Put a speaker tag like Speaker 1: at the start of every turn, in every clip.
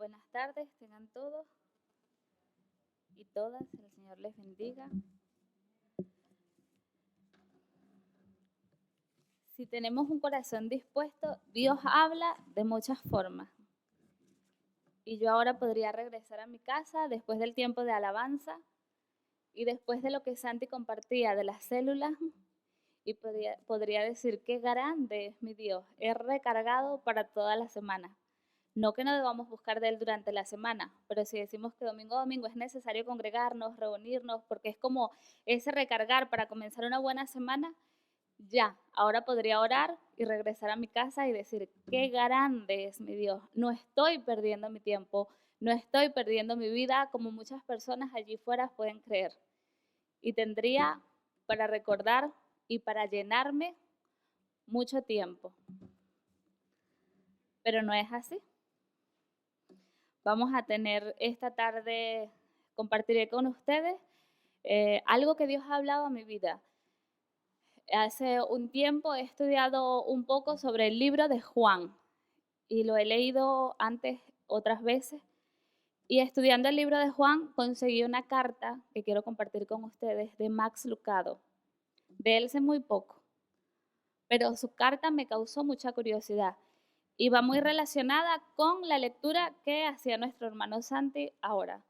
Speaker 1: Buenas tardes, tengan todos y todas, el Señor les bendiga. Si tenemos un corazón dispuesto, Dios habla de muchas formas. Y yo ahora podría regresar a mi casa después del tiempo de alabanza y después de lo que Santi compartía de las células, y podría decir qué grande es mi Dios, es recargado para toda la semana. No que no debamos buscar de Él durante la semana, pero si decimos que domingo a domingo es necesario congregarnos, reunirnos, porque es como ese recargar para comenzar una buena semana, ya, ahora podría orar y regresar a mi casa y decir, qué grande es mi Dios. No estoy perdiendo mi tiempo, no estoy perdiendo mi vida como muchas personas allí fuera pueden creer. Y tendría para recordar y para llenarme mucho tiempo. Pero no es así. Vamos a tener esta tarde, compartiré con ustedes algo que Dios ha hablado a mi vida. Hace un tiempo he estudiado un poco sobre el libro de Juan y lo he leído antes otras veces. Y estudiando el libro de Juan conseguí una carta que quiero compartir con ustedes de Max Lucado. De él sé muy poco, pero su carta me causó mucha curiosidad y va muy relacionada con la lectura que hacía nuestro hermano Santi ahora.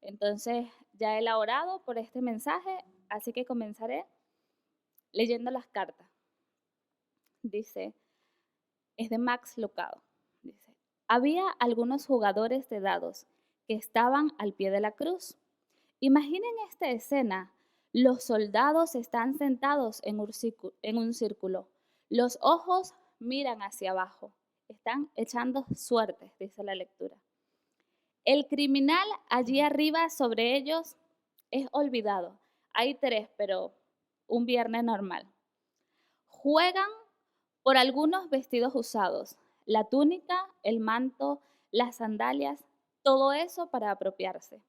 Speaker 1: Entonces ya él ha orado por este mensaje, así que comenzaré leyendo las cartas. Dice, es de Max Lucado. Dice, había algunos jugadores de dados que estaban al pie de la cruz. Imaginen esta escena. Los soldados están sentados en un círculo. Los ojos miran hacia abajo. Están echando suertes, dice la lectura. El criminal allí arriba sobre ellos es olvidado. Hay 3, pero un viernes normal. Juegan por algunos vestidos usados, la túnica, el manto, las sandalias, todo eso para apropiarse.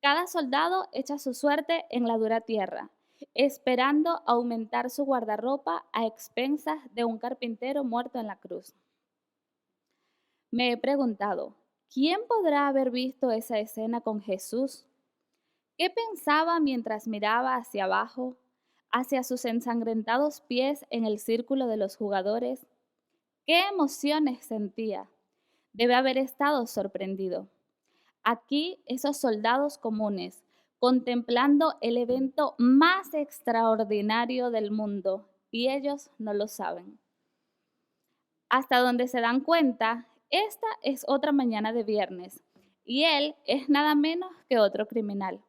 Speaker 1: Cada soldado echa su suerte en la dura tierra, esperando aumentar su guardarropa a expensas de un carpintero muerto en la cruz. Me he preguntado, ¿quién podrá haber visto esa escena con Jesús? ¿Qué pensaba mientras miraba hacia abajo, hacia sus ensangrentados pies en el círculo de los jugadores? ¿Qué emociones sentía? Debe haber estado sorprendido. Aquí esos soldados comunes, contemplando el evento más extraordinario del mundo, y ellos no lo saben. Hasta donde se dan cuenta, esta es otra mañana de viernes, y él es nada menos que otro criminal.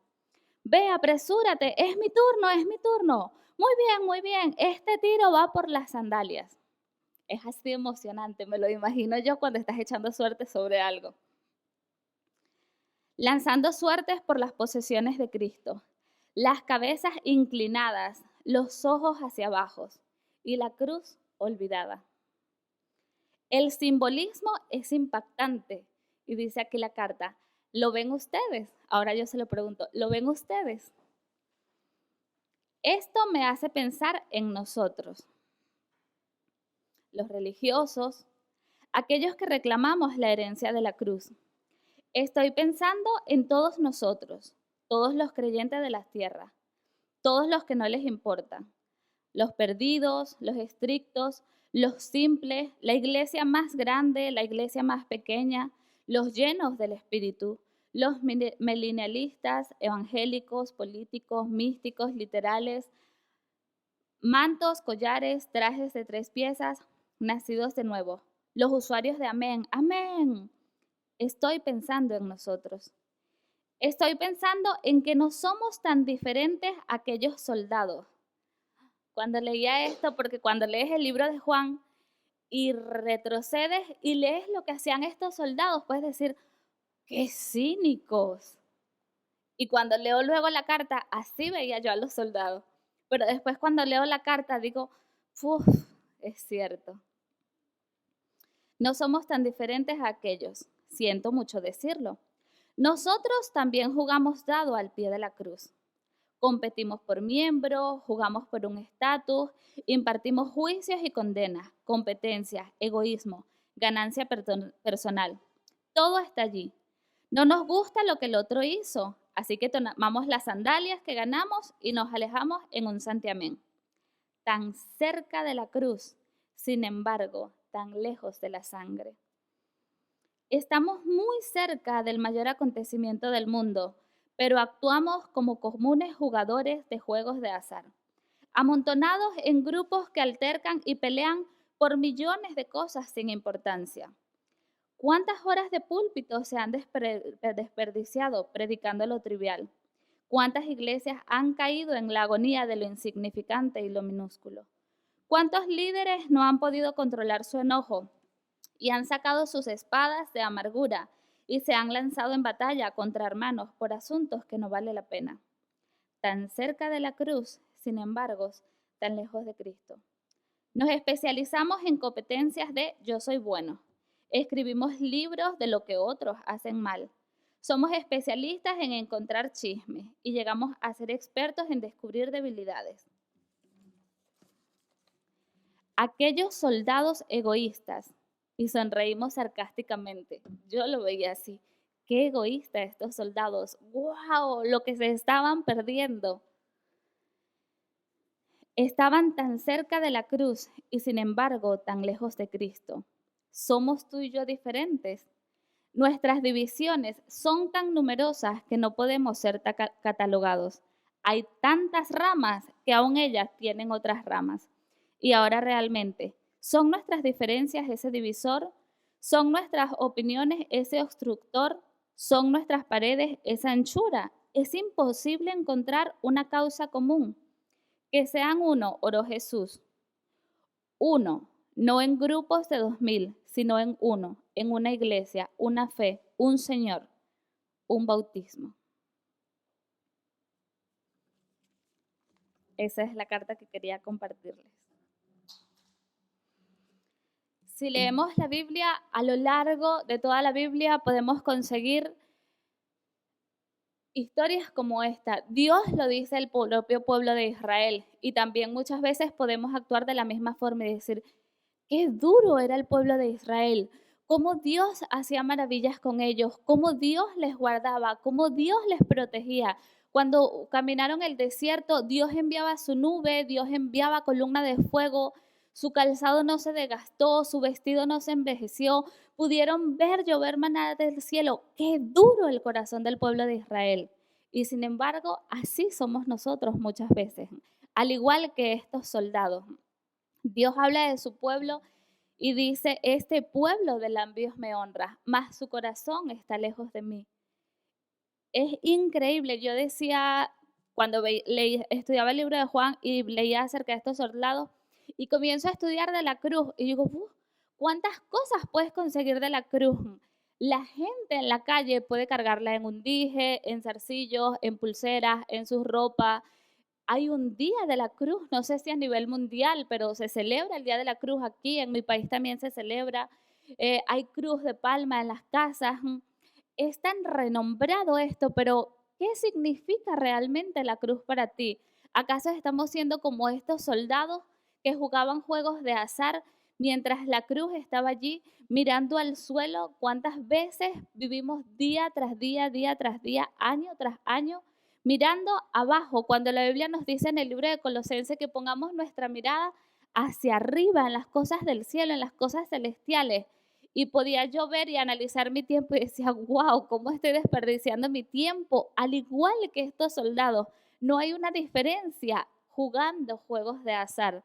Speaker 1: Ve, apresúrate, es mi turno, es mi turno. Muy bien, este tiro va por las sandalias. Es así emocionante, me lo imagino yo cuando estás echando suerte sobre algo. Lanzando suertes por las posesiones de Cristo, las cabezas inclinadas, los ojos hacia abajo y la cruz olvidada. El simbolismo es impactante y dice aquí la carta, ¿lo ven ustedes? Ahora yo se lo pregunto, ¿lo ven ustedes? Esto me hace pensar en nosotros, los religiosos, aquellos que reclamamos la herencia de la cruz. Estoy pensando en todos nosotros, todos los creyentes de la tierra, todos los que no les importa, los perdidos, los estrictos, los simples, la iglesia más grande, la iglesia más pequeña, los llenos del Espíritu, los milenialistas, evangélicos, políticos, místicos, literales, mantos, collares, trajes de 3 piezas, nacidos de nuevo, los usuarios de amén, amén. Estoy pensando en nosotros. Estoy pensando en que no somos tan diferentes a aquellos soldados. Cuando leía esto, porque cuando lees el libro de Juan y retrocedes y lees lo que hacían estos soldados, puedes decir, ¡qué cínicos! Y cuando leo luego la carta, así veía yo a los soldados. Pero después cuando leo la carta digo, ¡uf! Es cierto. No somos tan diferentes a aquellos. Siento mucho decirlo. Nosotros también jugamos dado al pie de la cruz. Competimos por miembros, jugamos por un estatus, impartimos juicios y condenas, competencias, egoísmo, ganancia personal. Todo está allí. No nos gusta lo que el otro hizo, así que tomamos las sandalias que ganamos y nos alejamos en un santiamén. Tan cerca de la cruz, sin embargo, tan lejos de la sangre. Estamos muy cerca del mayor acontecimiento del mundo, pero actuamos como comunes jugadores de juegos de azar, amontonados en grupos que altercan y pelean por millones de cosas sin importancia. ¿Cuántas horas de púlpito se han desperdiciado predicando lo trivial? ¿Cuántas iglesias han caído en la agonía de lo insignificante y lo minúsculo? ¿Cuántos líderes no han podido controlar su enojo y han sacado sus espadas de amargura y se han lanzado en batalla contra hermanos por asuntos que no vale la pena? Tan cerca de la cruz, sin embargo, tan lejos de Cristo. Nos especializamos en competencias de yo soy bueno. Escribimos libros de lo que otros hacen mal. Somos especialistas en encontrar chismes y llegamos a ser expertos en descubrir debilidades. Aquellos soldados egoístas, y sonreímos sarcásticamente. Yo lo veía así. Qué egoísta estos soldados. ¡Wow! Lo que se estaban perdiendo. Estaban tan cerca de la cruz y sin embargo tan lejos de Cristo. ¿Somos tú y yo diferentes? Nuestras divisiones son tan numerosas que no podemos ser catalogados. Hay tantas ramas que aún ellas tienen otras ramas. Y ahora realmente, ¿son nuestras diferencias ese divisor? ¿Son nuestras opiniones ese obstructor? ¿Son nuestras paredes esa anchura? Es imposible encontrar una causa común. Que sean uno, oró Jesús. Uno, no en grupos de 2000, sino en uno, en una iglesia, una fe, un Señor, un bautismo. Esa es la carta que quería compartirles. Si leemos la Biblia, a lo largo de toda la Biblia podemos conseguir historias como esta. Dios lo dice el propio pueblo de Israel y también muchas veces podemos actuar de la misma forma y decir, qué duro era el pueblo de Israel, cómo Dios hacía maravillas con ellos, cómo Dios les guardaba, cómo Dios les protegía. Cuando caminaron el desierto, Dios enviaba su nube, Dios enviaba columna de fuego, su calzado no se desgastó, su vestido no se envejeció, pudieron ver llover maná del cielo. Qué duro el corazón del pueblo de Israel. Y sin embargo, así somos nosotros muchas veces, al igual que estos soldados. Dios habla de su pueblo y dice, este pueblo de labios me honra, mas su corazón está lejos de mí. Es increíble. Yo decía, cuando estudiaba el libro de Juan y leía acerca de estos soldados, y comienzo a estudiar de la cruz, y digo, ¿cuántas cosas puedes conseguir de la cruz? La gente en la calle puede cargarla en un dije, en zarcillos, en pulseras, en sus ropas. Hay un día de la cruz, no sé si a nivel mundial, pero se celebra el Día de la Cruz aquí, en mi país también se celebra. Hay cruz de palma en las casas. Es tan renombrado esto, pero ¿qué significa realmente la cruz para ti? ¿Acaso estamos siendo como estos soldados que jugaban juegos de azar mientras la cruz estaba allí mirando al suelo? ¿Cuántas veces vivimos día tras día, día tras día, año tras año, mirando abajo, cuando la Biblia nos dice en el libro de Colosenses que pongamos nuestra mirada hacia arriba, en las cosas del cielo, en las cosas celestiales? Y podía yo ver y analizar mi tiempo y decía, wow, ¿cómo estoy desperdiciando mi tiempo? Al igual que estos soldados, no hay una diferencia jugando juegos de azar.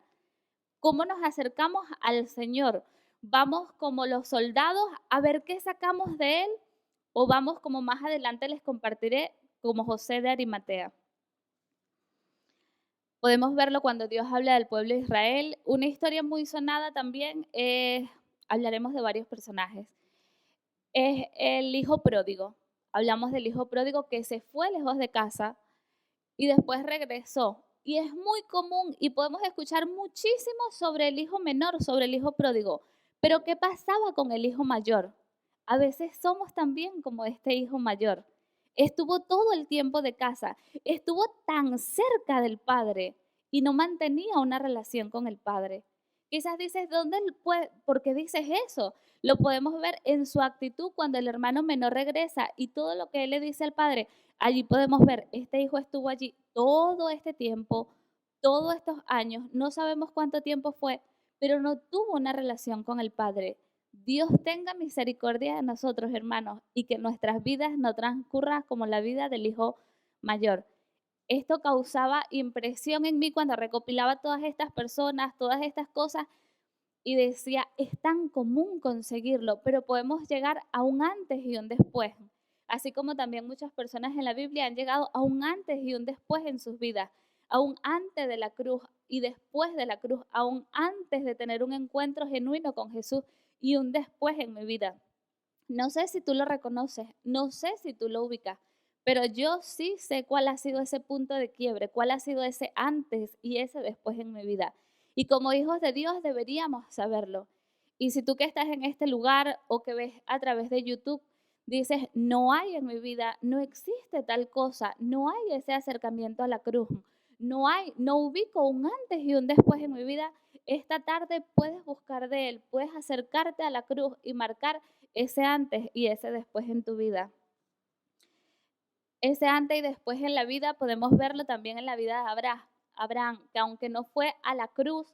Speaker 1: ¿Cómo nos acercamos al Señor? ¿Vamos como los soldados a ver qué sacamos de Él? ¿O vamos como más adelante les compartiré como José de Arimatea? Podemos verlo cuando Dios habla del pueblo de Israel. Una historia muy sonada también, hablaremos de varios personajes. Es el hijo pródigo. Hablamos del hijo pródigo que se fue lejos de casa y después regresó. Y es muy común y podemos escuchar muchísimo sobre el hijo menor, sobre el hijo pródigo. Pero ¿qué pasaba con el hijo mayor? A veces somos también como este hijo mayor. Estuvo todo el tiempo de casa, estuvo tan cerca del padre y no mantenía una relación con el padre. Quizás dices, ¿por qué dices eso? Lo podemos ver en su actitud cuando el hermano menor regresa y todo lo que él le dice al padre. Allí podemos ver, este hijo estuvo allí todo este tiempo, todos estos años, no sabemos cuánto tiempo fue, pero no tuvo una relación con el padre. Dios tenga misericordia de nosotros, hermanos, y que nuestras vidas no transcurran como la vida del hijo mayor. Esto causaba impresión en mí cuando recopilaba todas estas personas, todas estas cosas, y decía, es tan común conseguirlo, pero podemos llegar a un antes y un después. Así como también muchas personas en la Biblia han llegado a un antes y un después en sus vidas, a un antes de la cruz y después de la cruz, a un antes de tener un encuentro genuino con Jesús y un después en mi vida. No sé si tú lo reconoces, no sé si tú lo ubicas, pero yo sí sé cuál ha sido ese punto de quiebre, cuál ha sido ese antes y ese después en mi vida. Y como hijos de Dios deberíamos saberlo. Y si tú que estás en este lugar o que ves a través de YouTube, dices, no hay en mi vida, no existe tal cosa, no hay ese acercamiento a la cruz, no ubico un antes y un después en mi vida, esta tarde puedes buscar de él, puedes acercarte a la cruz y marcar ese antes y ese después en tu vida. Ese antes y después en la vida podemos verlo también en la vida de Abraham, que aunque no fue a la cruz,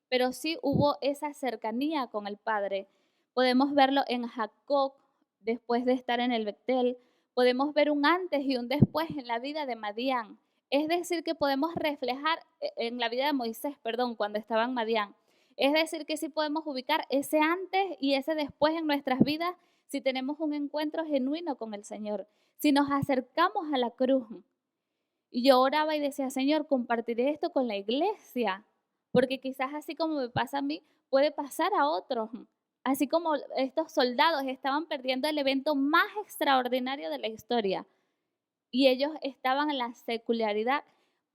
Speaker 1: pero sí hubo esa cercanía con el Padre. Podemos verlo en Jacob después de estar en el Betel. Podemos ver un antes y un después en la vida de Madián. Es decir, que podemos reflejar en la vida de Moisés, perdón, cuando estaba en Madián. Es decir, que sí podemos ubicar ese antes y ese después en nuestras vidas si tenemos un encuentro genuino con el Señor, si nos acercamos a la cruz. Y yo oraba y decía, Señor, compartiré esto con la iglesia, porque quizás así como me pasa a mí, puede pasar a otros. Así como estos soldados estaban perdiendo el evento más extraordinario de la historia y ellos estaban en la secularidad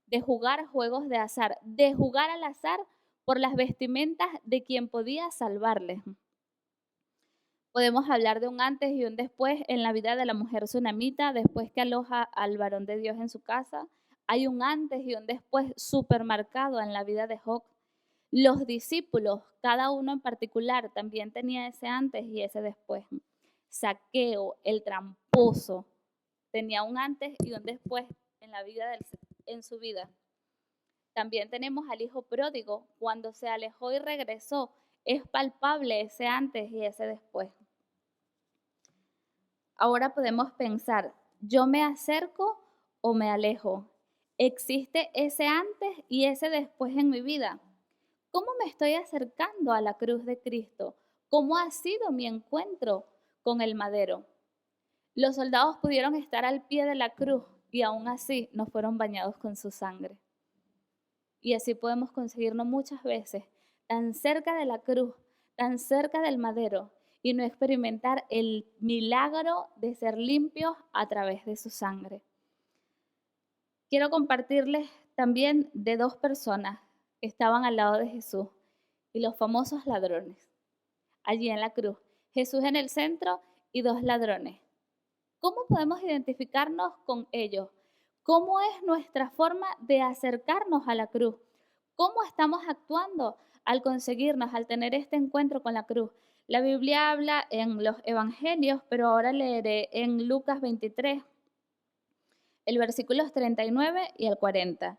Speaker 1: de jugar juegos de azar, de jugar al azar por las vestimentas de quien podía salvarles. Podemos hablar de un antes y un después en la vida de la mujer tsunamita, después que aloja al varón de Dios en su casa. Hay un antes y un después supermercado en la vida de Job. Los discípulos, cada uno en particular, también tenía ese antes y ese después. Zaqueo, el tramposo, tenía un antes y un después en la vida en su vida. También tenemos al hijo pródigo, cuando se alejó y regresó, es palpable ese antes y ese después. Ahora podemos pensar, ¿yo me acerco o me alejo? ¿Existe ese antes y ese después en mi vida? ¿Cómo me estoy acercando a la cruz de Cristo? ¿Cómo ha sido mi encuentro con el madero? Los soldados pudieron estar al pie de la cruz y aún así no fueron bañados con su sangre. Y así podemos conseguirnos muchas veces tan cerca de la cruz, tan cerca del madero, y no experimentar el milagro de ser limpios a través de su sangre. Quiero compartirles también de dos personas que estaban al lado de Jesús y los famosos ladrones, allí en la cruz. Jesús en el centro y dos ladrones. ¿Cómo podemos identificarnos con ellos? ¿Cómo es nuestra forma de acercarnos a la cruz? ¿Cómo estamos actuando al conseguirnos, al tener este encuentro con la cruz? La Biblia habla en los evangelios, pero ahora leeré en Lucas 23, el versículos 39 y el 40.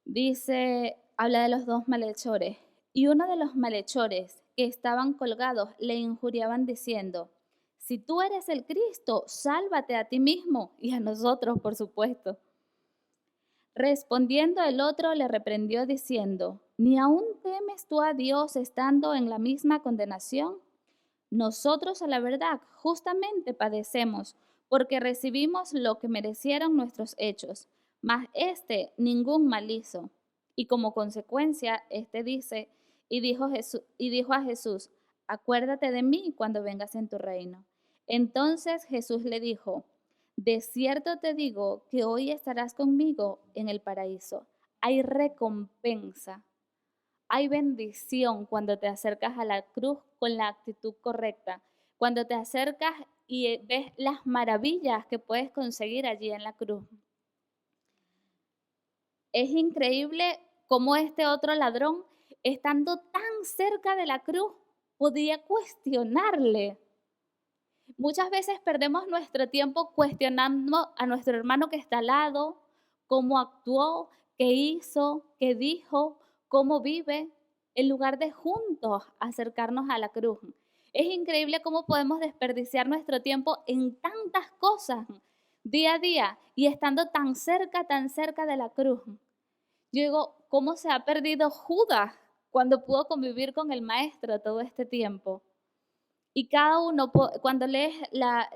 Speaker 1: Dice, habla de los dos malhechores. Y uno de los malhechores que estaban colgados le injuriaban diciendo, si tú eres el Cristo, sálvate a ti mismo y a nosotros, por supuesto. Respondiendo el otro le reprendió diciendo, ¿ni aún temes tú a Dios estando en la misma condenación? Nosotros a la verdad justamente padecemos, porque recibimos lo que merecieron nuestros hechos, mas éste ningún mal hizo. Y como consecuencia, éste dice, y dijo a Jesús, acuérdate de mí cuando vengas en tu reino. Entonces Jesús le dijo, de cierto te digo que hoy estarás conmigo en el paraíso. Hay recompensa, hay bendición cuando te acercas a la cruz con la actitud correcta, cuando te acercas y ves las maravillas que puedes conseguir allí en la cruz. Es increíble cómo este otro ladrón, estando tan cerca de la cruz, podía cuestionarle. Muchas veces perdemos nuestro tiempo cuestionando a nuestro hermano que está al lado, cómo actuó, qué hizo, qué dijo, cómo vive, en lugar de juntos acercarnos a la cruz. Es increíble cómo podemos desperdiciar nuestro tiempo en tantas cosas día a día y estando tan cerca de la cruz. Yo digo, ¿cómo se ha perdido Judas cuando pudo convivir con el maestro todo este tiempo? Y cada uno, cuando lees la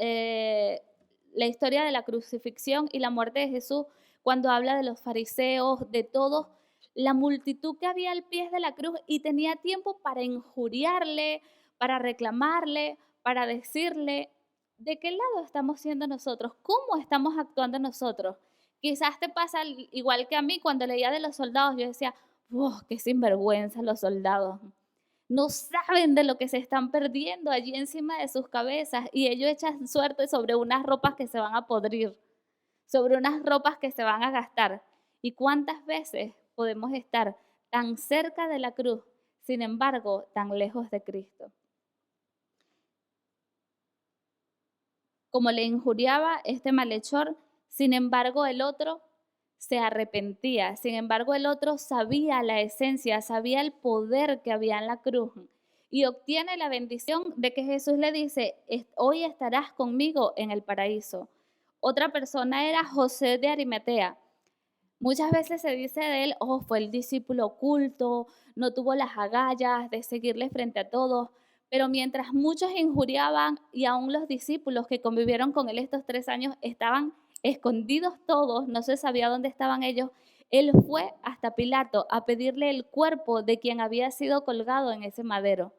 Speaker 1: historia de la crucifixión y la muerte de Jesús, cuando habla de los fariseos, de todos, la multitud que había al pie de la cruz y tenía tiempo para injuriarle, para reclamarle, para decirle, ¿de qué lado estamos siendo nosotros? ¿Cómo estamos actuando nosotros? Quizás te pasa igual que a mí cuando leía de los soldados, yo decía, ¡oh, qué sinvergüenza los soldados! No saben de lo que se están perdiendo allí encima de sus cabezas y ellos echan suerte sobre unas ropas que se van a podrir, sobre unas ropas que se van a gastar. ¿Y cuántas veces podemos estar tan cerca de la cruz, sin embargo, tan lejos de Cristo? Como le injuriaba este malhechor, sin embargo, el otro se arrepentía. Sin embargo, el otro sabía la esencia, sabía el poder que había en la cruz y obtiene la bendición de que Jesús le dice, hoy estarás conmigo en el paraíso. Otra persona era José de Arimatea. Muchas veces se dice de él, oh, fue el discípulo oculto, no tuvo las agallas de seguirle frente a todos, pero mientras muchos injuriaban y aún los discípulos que convivieron con él estos 3 años estaban escondidos todos, no se sabía dónde estaban ellos, él fue hasta Pilato a pedirle el cuerpo de quien había sido colgado en ese madero.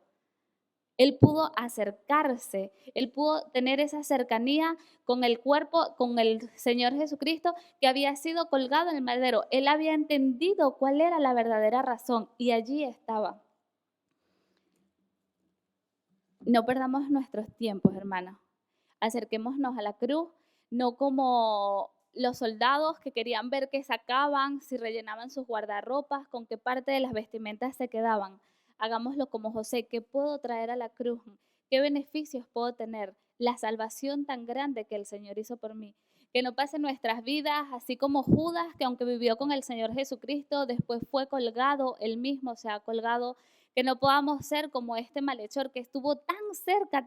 Speaker 1: Él pudo acercarse, él pudo tener esa cercanía con el cuerpo, con el Señor Jesucristo que había sido colgado en el madero. Él había entendido cuál era la verdadera razón y allí estaba. No perdamos nuestros tiempos, hermanos. Acerquémonos a la cruz, no como los soldados que querían ver qué sacaban, si rellenaban sus guardarropas, con qué parte de las vestimentas se quedaban. Hagámoslo como José, ¿qué puedo traer a la cruz? ¿Qué beneficios puedo tener? La salvación tan grande que el Señor hizo por mí. Que no pasen nuestras vidas así como Judas, que aunque vivió con el Señor Jesucristo, después fue colgado, él mismo se ha colgado. Que no podamos ser como este malhechor que estuvo tan cerca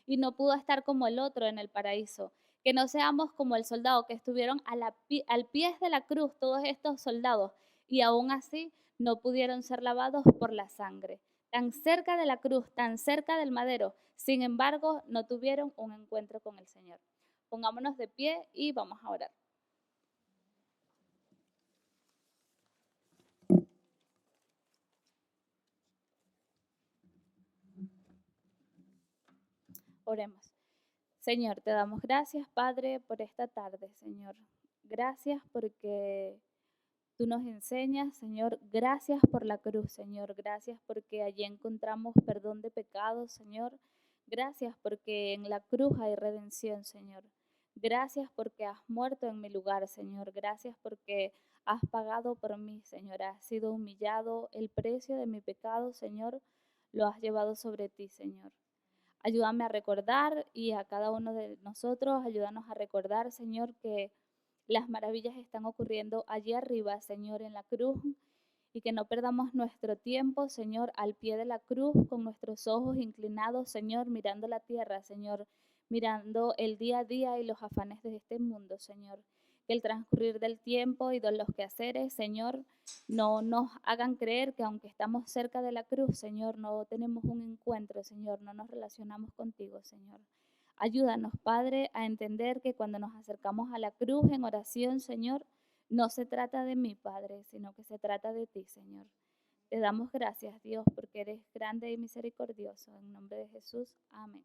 Speaker 1: y no pudo estar como el otro en el paraíso. Que no seamos como el soldado que estuvieron al pie de la cruz, todos estos soldados, y aún así no pudieron ser lavados por la sangre. Tan cerca de la cruz, tan cerca del madero, sin embargo, no tuvieron un encuentro con el Señor. Pongámonos de pie y vamos a orar. Oremos. Señor, te damos gracias, Padre, por esta tarde, Señor. Gracias porque tú nos enseñas, Señor. Gracias por la cruz, Señor. Gracias porque allí encontramos perdón de pecados, Señor. Gracias porque en la cruz hay redención, Señor. Gracias porque has muerto en mi lugar, Señor. Gracias porque has pagado por mí, Señor. Has sido humillado. El precio de mi pecado, Señor, lo has llevado sobre ti, Señor. Ayúdame a recordar y a cada uno de nosotros, ayúdanos a recordar, Señor, que las maravillas están ocurriendo allí arriba, Señor, en la cruz, y que no perdamos nuestro tiempo, Señor, al pie de la cruz, con nuestros ojos inclinados, Señor, mirando la tierra, Señor, mirando el día a día y los afanes de este mundo, Señor. Que el transcurrir del tiempo y de los quehaceres, Señor, no nos hagan creer que aunque estamos cerca de la cruz, Señor, no tenemos un encuentro, Señor, no nos relacionamos contigo, Señor. Ayúdanos, Padre, a entender que cuando nos acercamos a la cruz en oración, Señor, no se trata de mí, Padre, sino que se trata de ti, Señor. Te damos gracias, Dios, porque eres grande y misericordioso. En nombre de Jesús, amén.